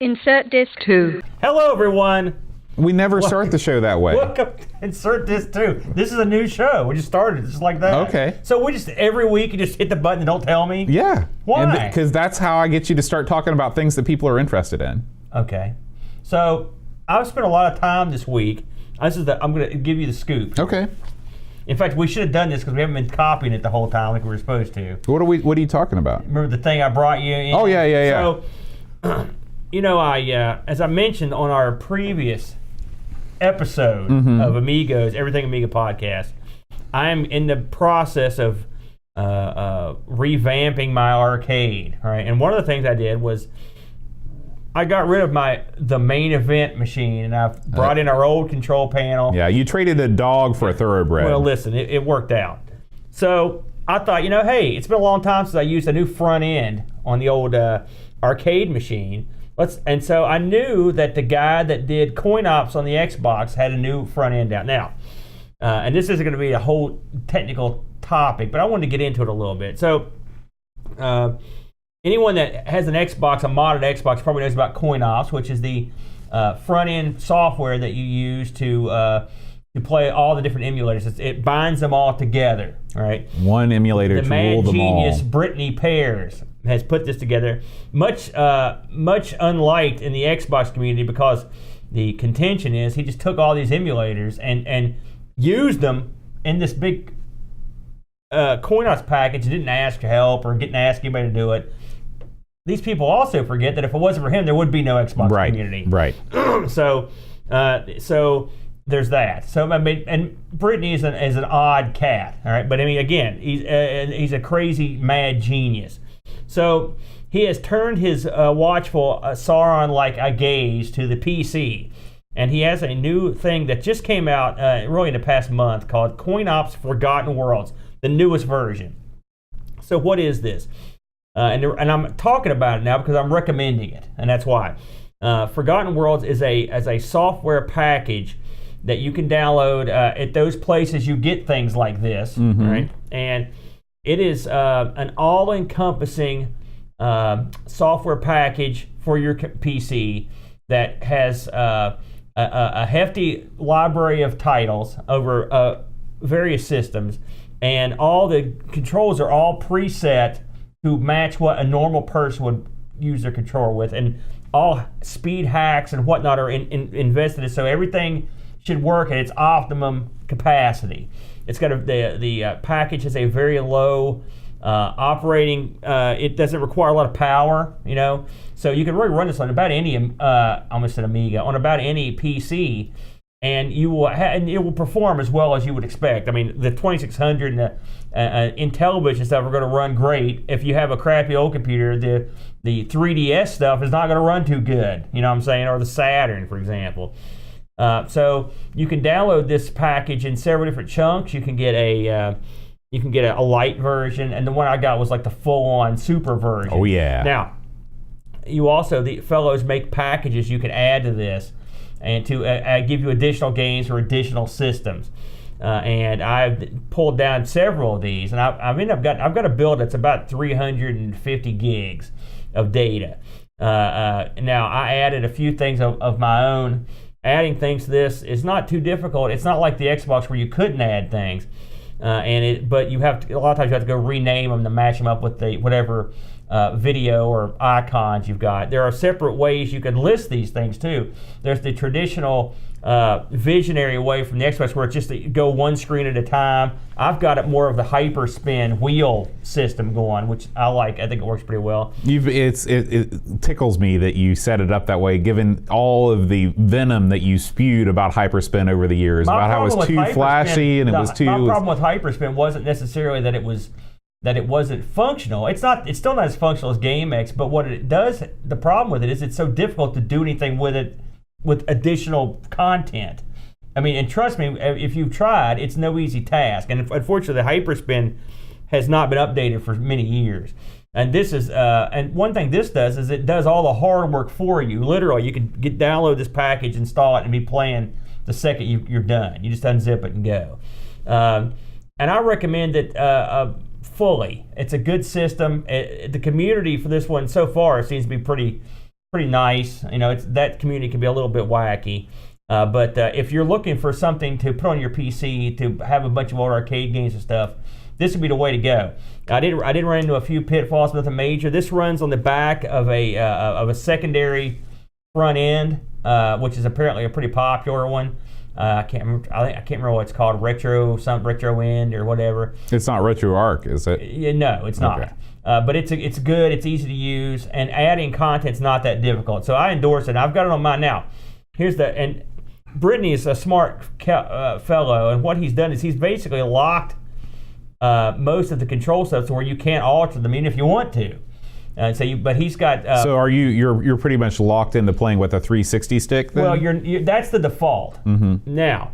Insert disc 2. Hello, everyone. We never start the show that way. Welcome to Insert Disc 2. This is a new show. We just started just like that. Okay. So we just, every week, you just hit the button and don't tell me? Yeah. Why? Because that's how I get you to start talking about things that people are interested in. Okay. So I've spent a lot of time this week. I'm going to give you the scoop. Okay. In fact, we should have done this because we haven't been copying it the whole time like we were supposed to. What are you talking about? Remember the thing I brought you in? Oh, yeah. So, you know, as I mentioned on our previous episode of Amigos, Everything Amiga podcast, I'm in the process of revamping my arcade, right? And one of the things I did was I got rid of the main event machine, and I've brought in our old control panel. Yeah, you traded a dog for a thoroughbred. Well, listen, it worked out. So I thought, hey, it's been a long time since I used a new front end on the old arcade machine. And so I knew that the guy that did coin ops on the Xbox had a new front end out. Now, and this isn't going to be a whole technical topic, but I wanted to get into it a little bit. So anyone that has an Xbox, a modded Xbox, probably knows about coin ops, which is the front end software that you use to play all the different emulators. It binds them all together, right? One emulator to rule them all. The mad genius Brittany Pears has put this together, much unliked in the Xbox community, because the contention is he just took all these emulators and used them in this big CoinOps package. Didn't ask for help or didn't ask anybody to do it. These people also forget that if it wasn't for him, there would be no Xbox community. Right. So there's that. So I mean, and Brittany is an odd cat, all right. But I mean, again, he's a crazy mad genius. So he has turned his watchful Sauron-like gaze to the PC, and he has a new thing that just came out really in the past month called CoinOps Forgotten Worlds, the newest version. So what is this? And I'm talking about it now because I'm recommending it, and that's why. Forgotten Worlds is a software package that you can download at those places you get things like this, right? And it is an all-encompassing software package for your PC that has a hefty library of titles over various systems, and all the controls are all preset to match what a normal person would use their controller with, and all speed hacks and whatnot are invested in, so everything should work at its optimum capacity. It's got the package has a very low operating. It doesn't require a lot of power, so you can really run this on about any almost an Amiga, on about any PC, and and it will perform as well as you would expect. I mean, the 2600 and the Intellivision stuff are going to run great. If you have a crappy old computer, the 3DS stuff is not going to run too good. You know what I'm saying? Or the Saturn, for example. So you can download this package in several different chunks. You can get a light version, and the one I got was like the full-on super version. Oh yeah. Now, the fellows make packages you can add to this, and to give you additional games or additional systems. And I've pulled down several of these, and I've got a build that's about 350 gigs of data. Now I added a few things of my own. Adding things to this is not too difficult. It's not like the Xbox where you couldn't add things, but you have to. A lot of times you have to go rename them to match them up with the whatever video or icons you've got. There are separate ways you can list these things too. There's the traditional visionary way from the Xbox where it's just go one screen at a time. I've got it more of the hyperspin wheel system going, which I like. I think it works pretty well. It tickles me that you set it up that way, given all of the venom that you spewed about hyperspin over the years, about how it was too flashy and it was too. My problem with hyperspin wasn't necessarily that it wasn't functional. It's still not as functional as GameX, but what it does, the problem with it is it's so difficult to do anything with it with additional content. I mean, and trust me, if you've tried, it's no easy task. And unfortunately, the hyperspin has not been updated for many years. And this is, and one thing this does is it does all the hard work for you. Literally, you can download this package, install it, and be playing the second you're done. You just unzip it and go. And I recommend it fully. It's a good system. The community for this one so far seems to be pretty pretty nice. That community can be a little bit wacky. But if you're looking for something to put on your PC to have a bunch of old arcade games and stuff, this would be the way to go. I did run into a few pitfalls, but nothing major. This runs on the back of a secondary front end, which is apparently a pretty popular one. I can't remember what it's called, retro end or whatever. It's not RetroArch, is it? Yeah, no, it's not. Okay. But it's good. It's easy to use, and adding content's not that difficult. So I endorse it. I've got it on mine now. And Brittany is a smart fellow, and what he's done is he's basically locked most of the control stuff to where you can't alter them even if you want to. But he's got. So are you're pretty much locked into playing with a 360 stick then? Well, that's the default. Mm-hmm. Now,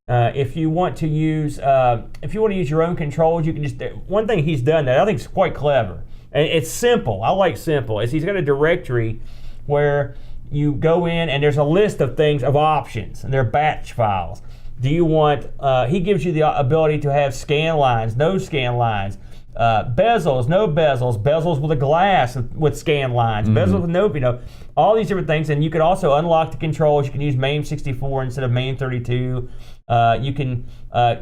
if you want to use your own controls, you can just. One thing he's done that I think is quite clever, and it's simple. I like simple. Is he's got a directory where you go in and there's a list of options, and they're batch files. Do you want? He gives you the ability to have scan lines, no scan lines. Bezels, no bezels, bezels with a glass with scan lines, bezels with no, all these different things. And you can also unlock the controls. You can use MAME64 instead of MAME32. You can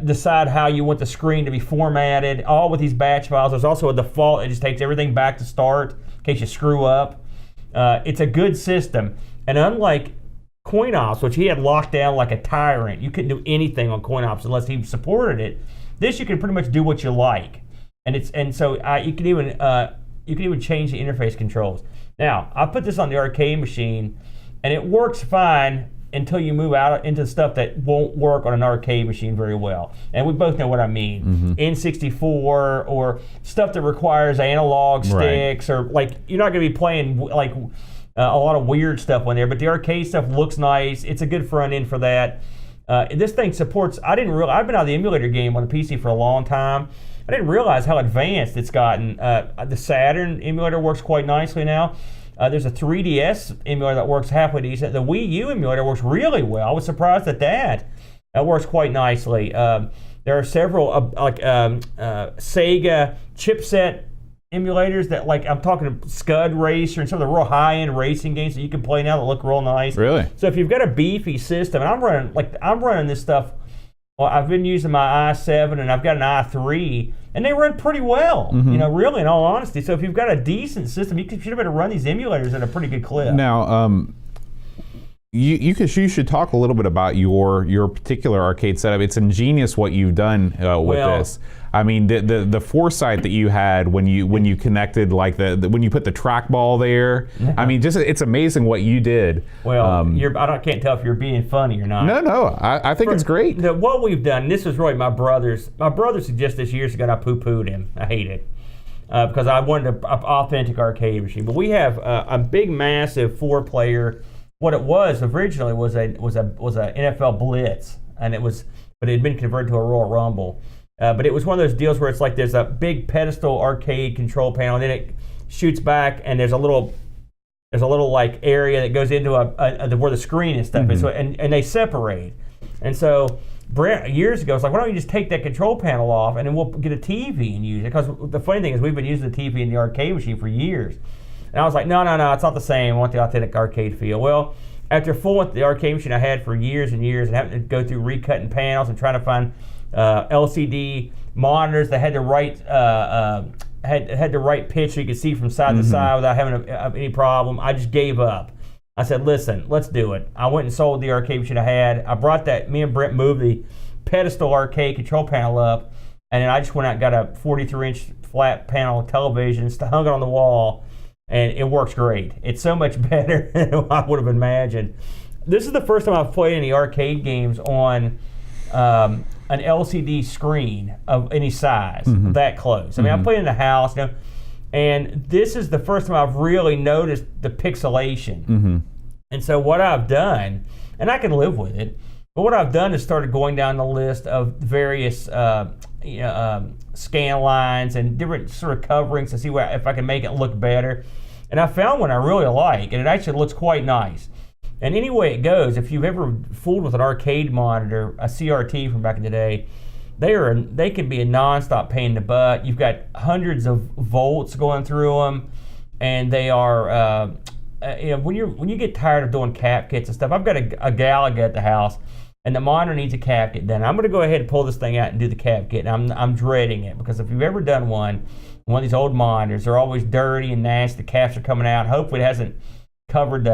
decide how you want the screen to be formatted, all with these batch files. There's also a default. It just takes everything back to start in case you screw up. It's a good system. And unlike CoinOps, which he had locked down like a tyrant, you couldn't do anything on CoinOps unless he supported it. This you can pretty much do what you like. So you can even change the interface controls. Now, I put this on the arcade machine, and it works fine until you move out into stuff that won't work on an arcade machine very well. And we both know what I mean. N64 or stuff that requires analog sticks, or like you're not going to be playing like a lot of weird stuff on there. But the arcade stuff looks nice. It's a good front end for that. This thing supports. I've been out of the emulator game on the PC for a long time. I didn't realize how advanced it's gotten. The Saturn emulator works quite nicely now. There's a 3DS emulator that works halfway decent. The Wii U emulator works really well. I was surprised at that. That works quite nicely. There are several Sega chipset emulators that, like, I'm talking Scud Racer and some of the real high-end racing games that you can play now that look real nice. Really? So if you've got a beefy system, and I'm running this stuff. Well, I've been using my i7 and I've got an i3, and they run pretty well, really, in all honesty. So if you've got a decent system, you should be able to run these emulators at a pretty good clip. Now, you should talk a little bit about your particular arcade setup. It's ingenious what you've done with this. I mean, the foresight that you had when you connected, like when you put the trackball there. I mean, just it's amazing what you did. Well, I can't tell if you're being funny or not. No, I think it's great. What we've done, this was really my brother's. My brother suggested this years ago, and I poo-pooed him. I hate it because I wanted an authentic arcade machine. But we have a big, massive 4-player. What it was originally was a NFL Blitz, but it had been converted to a Royal Rumble. But it was one of those deals where it's like there's a big pedestal arcade control panel, and then it shoots back, and there's a little like area that goes into where the screen and stuff is, and they separate. And so Brent years ago was like, why don't you just take that control panel off, and then we'll get a TV and use it? Because the funny thing is we've been using the TV in the arcade machine for years. And I was like, no, it's not the same. I want the authentic arcade feel. Well, after fooling with the arcade machine I had for years and years, and having to go through recutting panels and trying to find LCD monitors that had the right had the right pitch so you could see from side to side without having any problem, I just gave up. I said, listen, let's do it. I went and sold the arcade machine I had. I brought that. Me and Brent moved the pedestal arcade control panel up, and then I just went out and got a 43-inch flat panel television, hung it on the wall. And it works great. It's so much better than I would have imagined. This is the first time I've played any arcade games on an LCD screen of any size, that close. I mean, I played in the house, and this is the first time I've really noticed the pixelation. And so what I've done, and I can live with it, but what I've done is started going down the list of various scan lines and different sort of coverings to see if I can make it look better. And I found one I really like, and it actually looks quite nice. And any way it goes, if you've ever fooled with an arcade monitor, a CRT from back in the day, they can be a nonstop pain in the butt. You've got hundreds of volts going through them, and they are when you get tired of doing cap kits and stuff, I've got a Galaga at the house, and the monitor needs a cap kit done. I'm going to go ahead and pull this thing out and do the cap kit. And I'm dreading it because if you've ever done one of these old monitors, they're always dirty and nasty. The caps are coming out. Hopefully it hasn't covered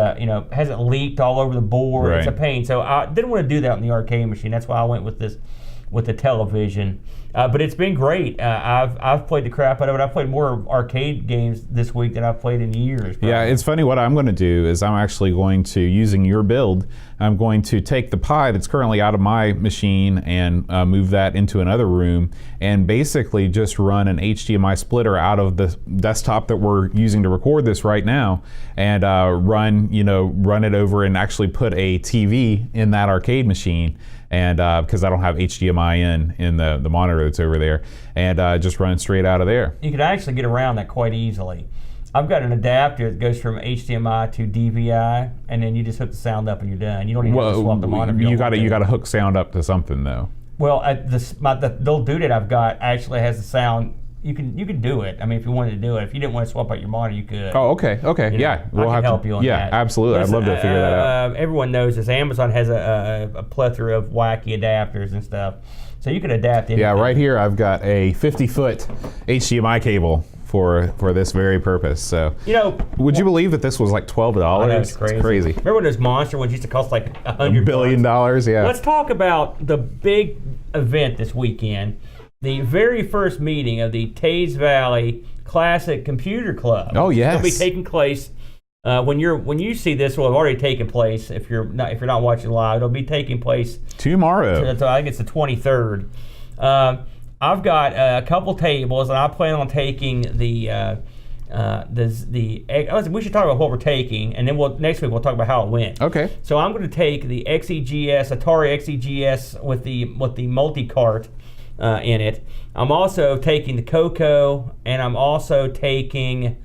hasn't leaked all over the board. Right. It's a pain. So I didn't want to do that on the arcade machine. That's why I went with the television. But it's been great. I've played the crap out of it. I've played more arcade games this week than I've played in years. Probably. Yeah, it's funny. What I'm going to do is I'm actually going to, using your build, I'm going to take the Pi that's currently out of my machine and move that into another room and basically just run an HDMI splitter out of the desktop that we're using to record this right now and run it over and actually put a TV in that arcade machine. And because I don't have HDMI in the monitor that's over there, and just run it straight out of there. You could actually get around that quite easily. I've got an adapter that goes from HDMI to DVI, and then you just hook the sound up and you're done. You don't even have to swap the monitor. You got to hook sound up to something though. Well, the little dude that I've got actually has the sound. You can do it. I mean, if you wanted to do it, if you didn't want to swap out your monitor, you could. Oh, okay, yeah. I can help you on that. Yeah, absolutely. Listen, I'd love to figure that out. Everyone knows this. Amazon has a plethora of wacky adapters and stuff, so you can adapt anything. Yeah, right here I've got a 50-foot HDMI cable for this very purpose. So, would you believe that this was like $12? I know, it's crazy. It's crazy. Remember when those monster ones used to cost like $100 billion? Yeah. Let's talk about the big event this weekend. The very first meeting of the Taze Valley Classic Computer Club. Oh yes, it'll be taking place when you see this. Will have already taken place if you're not watching live. It'll be taking place tomorrow. I think it's the 23rd. I've got a couple tables, and I plan on taking we should talk about what we're taking, and then next week we'll talk about how it went. Okay. So I'm going to take the Atari XEGS with the multi-cart. In it. I'm also taking the Coco, and I'm also taking,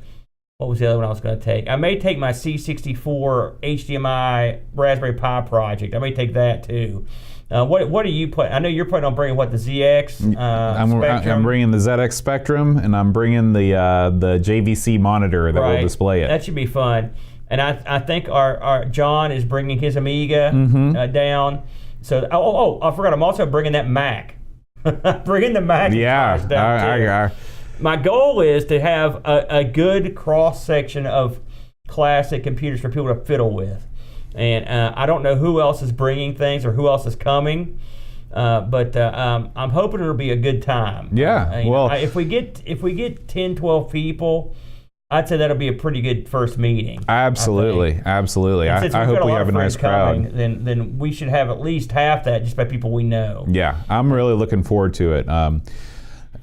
what was the other one I was going to take? I may take my C64 HDMI Raspberry Pi project. I may take that too. What are you putting? I know you're planning on bringing the ZX I'm bringing the ZX Spectrum, and I'm bringing the JVC monitor that will display it. That should be fun. And I think our John is bringing his Amiga down. So I forgot. I'm also bringing that Mac. Bringing the Mac. Yeah. My goal is to have a good cross section of classic computers for people to fiddle with, and I don't know who else is bringing things or who else is coming, but I'm hoping it'll be a good time. Yeah. If we get 10, 12 people, I'd say that'll be a pretty good first meeting. Absolutely. I hope we have a nice crowd. Then we should have at least half that just by people we know. Yeah, I'm really looking forward to it.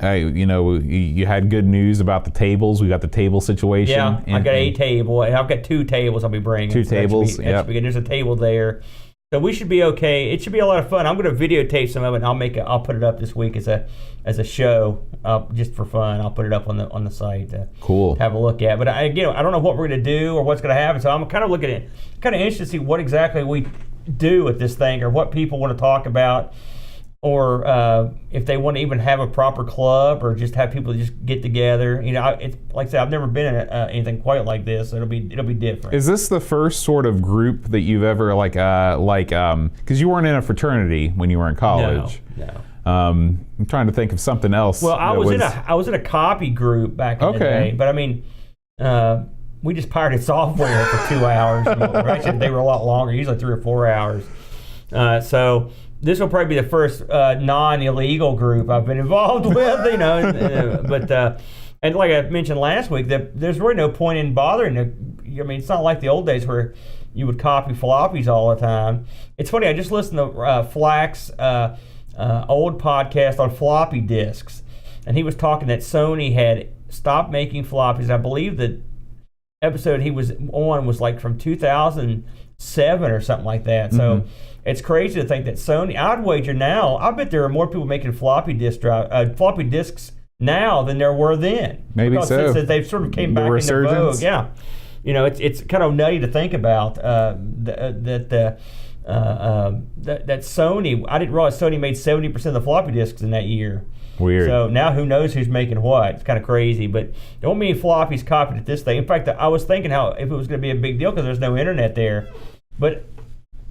You had good news about the tables. We got the table situation. Yeah, I got a table, and I've got 2 tables I'll be bringing. 2 tables. That should be good. There's a table there. So we should be okay. It should be a lot of fun. I'm going to videotape some of it, and I'll put it up this week as a show, just for fun. I'll put it up on the site to have a look at. But I don't know what we're going to do or what's going to happen. So I'm kind of looking at kind of interested to see what exactly we do with this thing, or what people want to talk about, or if they want to even have a proper club, or just have people just get together. It's like I said, I've never been in anything quite like this. So it'll be different. Is this the first sort of group that you've ever because you weren't in a fraternity when you were in college? No. I'm trying to think of something else. Well, I was in a copy group back in the day, but I mean, we just pirated software for 2 hours. Actually, they were a lot longer, usually 3 or 4 hours. So this will probably be the first non-illegal group I've been involved with, but and like I mentioned last week, that there's really no point in bothering. It's not like the old days where you would copy floppies all the time. It's funny, I just listened to Flack's old podcast on floppy disks, and he was talking that Sony had stopped making floppies. I believe the episode he was on was like from 2007 or something like that. So it's crazy to think that Sony, I'd wager now, I bet there are more people making floppy disks now than there were then. Maybe so. Since they've sort of came back into vogue. Yeah. It's kind of nutty to think about that Sony, I didn't realize Sony made 70% of the floppy disks in that year. Weird. So now who knows who's making what? It's kind of crazy, but don't mean floppies copied at this thing. In fact, I was thinking how if it was going to be a big deal because there's no internet there, but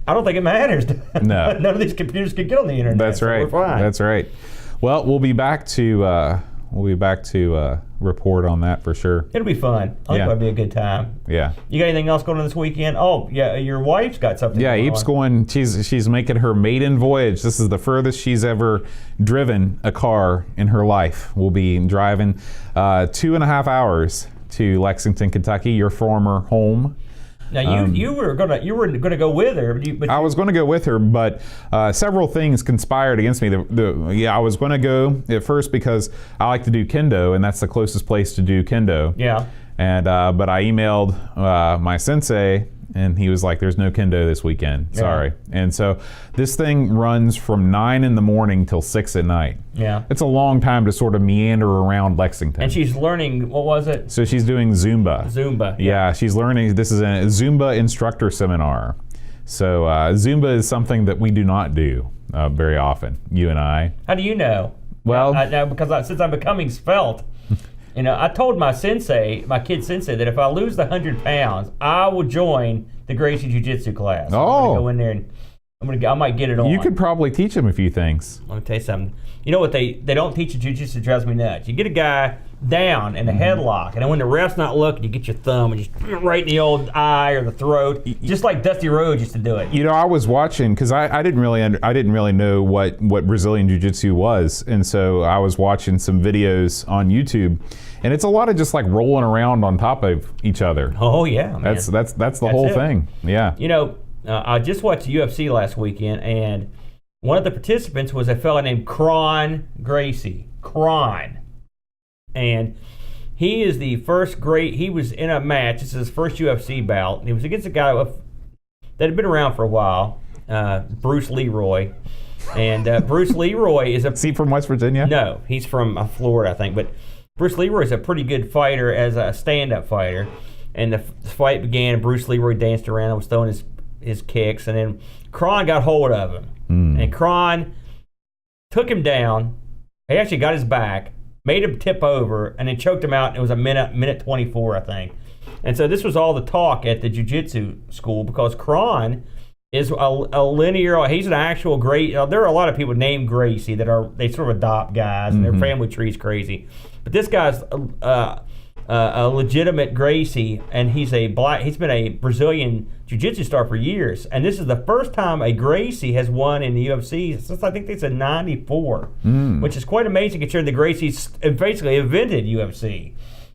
I don't think it matters. No. None of these computers can get on the internet. That's right. So we're fine. That's right. Well, we'll be back to report on that for sure. It'll be fun. I think it'll be a good time. Yeah. You got anything else going on this weekend? Oh, yeah, your wife's got something. Yeah, going Eve's on. going. She's making her maiden voyage. This is the furthest she's ever driven a car in her life. We'll be driving 2.5 hours to Lexington, Kentucky, your former home. Now you were gonna go with her, but I was going to go with her, but several things conspired against me. I was going to go at first because I like to do kendo, and that's the closest place to do kendo. Yeah. And but I emailed my sensei, and he was like, "There's no kendo this weekend. Sorry." Yeah. And so this thing runs from 9 in the morning till 6 at night. Yeah. It's a long time to sort of meander around Lexington. And she's learning. What was it? So she's doing Zumba. Zumba. Yeah, she's learning. This is a Zumba instructor seminar. So Zumba is something that we do not do very often, you and I. How do you know? Well, because since I'm becoming svelte, I told my sensei, my kid sensei, that if I lose the 100 pounds, I will join the Gracie Jiu-Jitsu class. Oh. I'm gonna go in there and I might get it on. You could probably teach him a few things. Let me tell you something. You know what they don't teach in jiu-jitsu drives me nuts. You get a guy down in a headlock, and then when the ref's not looking, you get your thumb and just right in the old eye or the throat, just like Dusty Rhodes used to do it. I was watching because I didn't really know what Brazilian Jiu-Jitsu was, and so I was watching some videos on YouTube, and it's a lot of just like rolling around on top of each other. Oh yeah, man. That's the whole thing. Yeah. I just watched UFC last weekend, and one of the participants was a fella named Kron Gracie. Kron. And he is the first he was in a match. This is his first UFC bout. And he was against a guy that had been around for a while, Bruce Leroy. And Bruce Leroy is Is he from West Virginia? No, he's from Florida, I think. But Bruce Leroy is a pretty good fighter as a stand-up fighter. And the fight began, and Bruce Leroy danced around and was throwing his kicks. And then Kron got hold of him. And Kron took him down. He actually got his back, made him tip over, and then choked him out. It was a minute 24, I think. And so this was all the talk at the jiu-jitsu school because Kron is a linear. He's an actual great. There are a lot of people named Gracie they sort of adopt guys, and their family tree's crazy. But this guy's a legitimate Gracie, and he's been a Brazilian jiu-jitsu star for years, and this is the first time a Gracie has won in the UFC since I think they said '94, which is quite amazing considering the Gracies basically invented UFC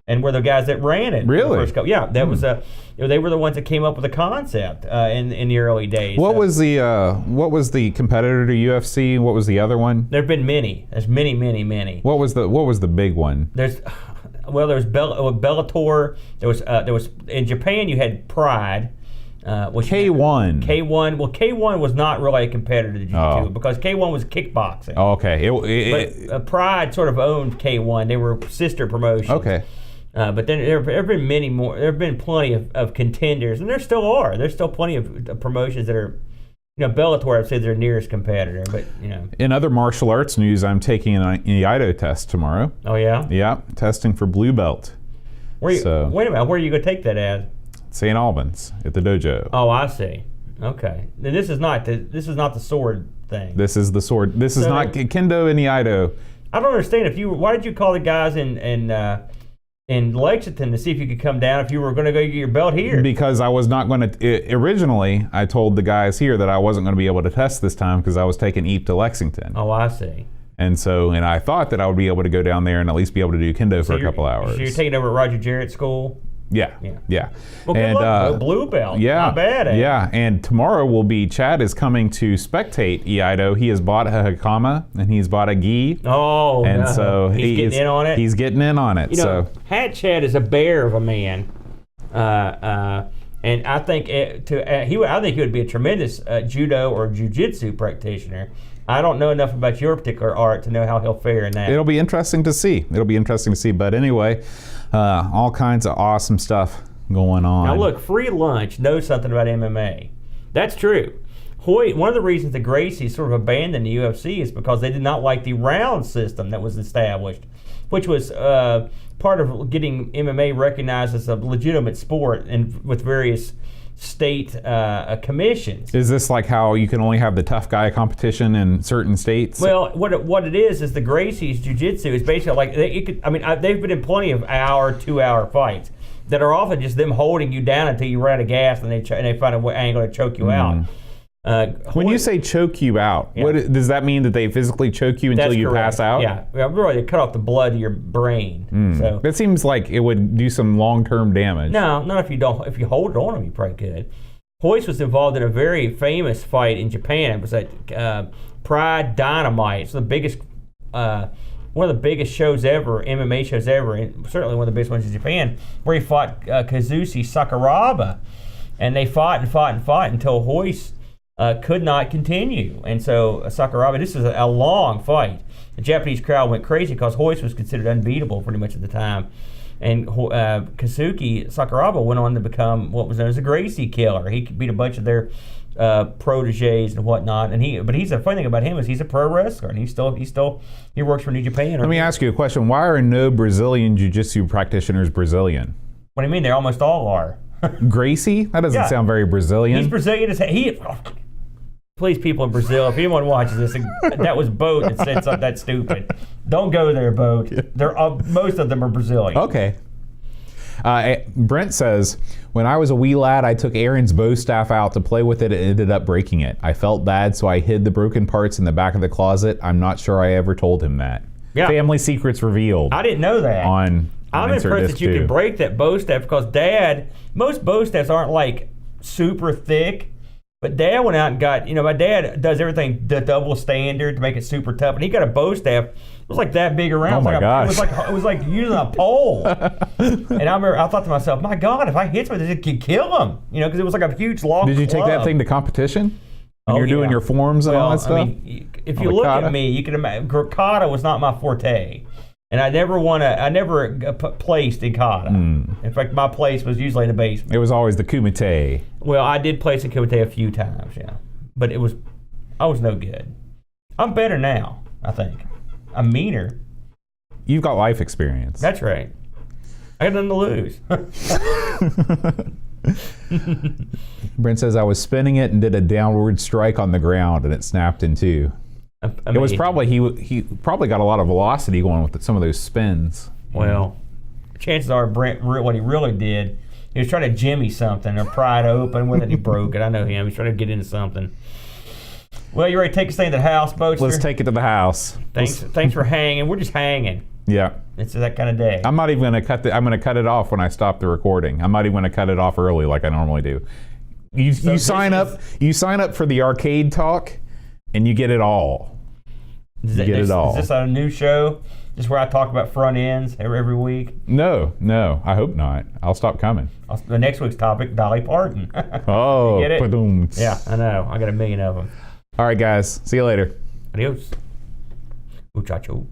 and were the guys that ran it. Really? The first couple. Yeah, that was they were the ones that came up with the concept in the early days. What was the competitor to UFC? What was the other one? There've been many. There's many. What was the big one? There's Bellator. There was in Japan you had Pride. K1. K1. Well, K1 was not really a competitor to Jiu-Jitsu because K1 was kickboxing. Oh, okay. But Pride sort of owned K1. They were sister promotions. Okay. But then there have been many more. There have been plenty of contenders, and there still are. There's still plenty of promotions that are. Bellator, I'd say their nearest competitor, but In other martial arts news, I'm taking an Iaido test tomorrow. Oh yeah. Yeah, testing for blue belt. Wait a minute. Where are you going to take that at? St. Albans at the dojo. Oh, I see. Okay. Then this is not the sword thing. This is the sword. This is not kendo and Iaido. I don't understand why did you call the guys in Lexington to see if you could come down if you were going to go get your belt here? Because I was not going to. Originally, I told the guys here that I wasn't going to be able to test this time because I was taking Eep to Lexington. Oh, I see. And I thought that I would be able to go down there and at least be able to do kendo for a couple hours. So you're taking over at Roger Jarrett's school? Yeah. Well, good luck. Blue belt. Yeah. Not bad, eh? Yeah, and tomorrow Chad is coming to spectate Iaido. He has bought a hakama and he's bought a gi. Oh, and so he's getting in on it. He's getting in on it. Hat Chad is a bear of a man, and I think he would be a tremendous judo or jiu-jitsu practitioner. I don't know enough about your particular art to know how he'll fare in that. It'll be interesting to see. But anyway, all kinds of awesome stuff going on. Now look, free lunch knows something about MMA. That's true. Hoyt, one of the reasons the Gracies sort of abandoned the UFC is because they did not like the round system that was established, which was part of getting MMA recognized as a legitimate sport and with various state commissions. Is this like how you can only have the tough guy competition in certain states? Well, what it is the Gracie's jiu-jitsu is basically like they've been in plenty of 2-hour fights that are often just them holding you down until you run out of gas and they find an angle to choke you out. When you say choke you out, what does that mean? That they physically choke you until you pass out? Yeah, really, they cut off the blood to your brain. So that seems like it would do some long-term damage. No, not if you don't. If you hold it on them, you probably could. Hoist was involved in a very famous fight in Japan. It was at Pride Dynamite. It's the biggest, one of the biggest shows ever, MMA shows ever, and certainly one of the biggest ones in Japan, where he fought Kazushi Sakuraba, and they fought until Hoist could not continue. And so Sakuraba, this is a long fight. The Japanese crowd went crazy because Hoist was considered unbeatable pretty much at the time. And Kazuki Sakuraba went on to become what was known as a Gracie killer. He beat a bunch of their proteges and whatnot. But he's the funny thing about him is he's a pro wrestler and he works for New Japan. Let me ask you a question. Why are no Brazilian jiu-jitsu practitioners Brazilian? What do you mean? They almost all are. Gracie? That doesn't sound very Brazilian. He's Brazilian as please, people in Brazil, if anyone watches this, that was Boat that said something that stupid. Don't go there, Boat. They're most of them are Brazilian. Okay. Brent says, when I was a wee lad, I took Aaron's bow staff out to play with it and ended up breaking it. I felt bad, so I hid the broken parts in the back of the closet. I'm not sure I ever told him that. Yeah. Family secrets revealed. I didn't know that. I'm impressed that you could break that bow staff because most bow staffs aren't like super thick. But Dad went out and got, my dad does everything the double standard to make it super tough. And he got a bow staff. It was like that big around. Oh my gosh. It was like using a pole. And I thought to myself, my God, if I hit with this, it could kill him. Because it was like a huge long Did you club. take that thing to competition? When you're doing your forms and all that stuff? I mean, if you look at me, you can imagine, kata was not my forte. And I never placed in kata. In fact, my place was usually in the basement. It was always the kumite. Well, I did place in kumite a few times, yeah. But I was no good. I'm better now, I think. I'm meaner. You've got life experience. That's right. I got nothing to lose. Brent says, I was spinning it and did a downward strike on the ground and it snapped in two. It was probably he probably got a lot of velocity going with some of those spins. Well, chances are Brent, what he really did, he was trying to jimmy something or pry it open with it and he broke it. I know him. He's trying to get into something. Well, you ready to take this thing to the house, Boaster? Let's take it to the house. Thanks for hanging. We're just hanging. Yeah. It's that kind of day. I'm not even going to cut I'm going to cut it off when I stop the recording. I'm not even going to cut it off early like I normally do. You sign up for the arcade talk. And you get it all. Is this a new show? Just where I talk about front ends every week? No. I hope not. I'll stop coming. The next week's topic, Dolly Parton. Oh, you get it? Ba-doom. Yeah, I know. I got a million of them. All right, guys. See you later. Adios. Muchacho.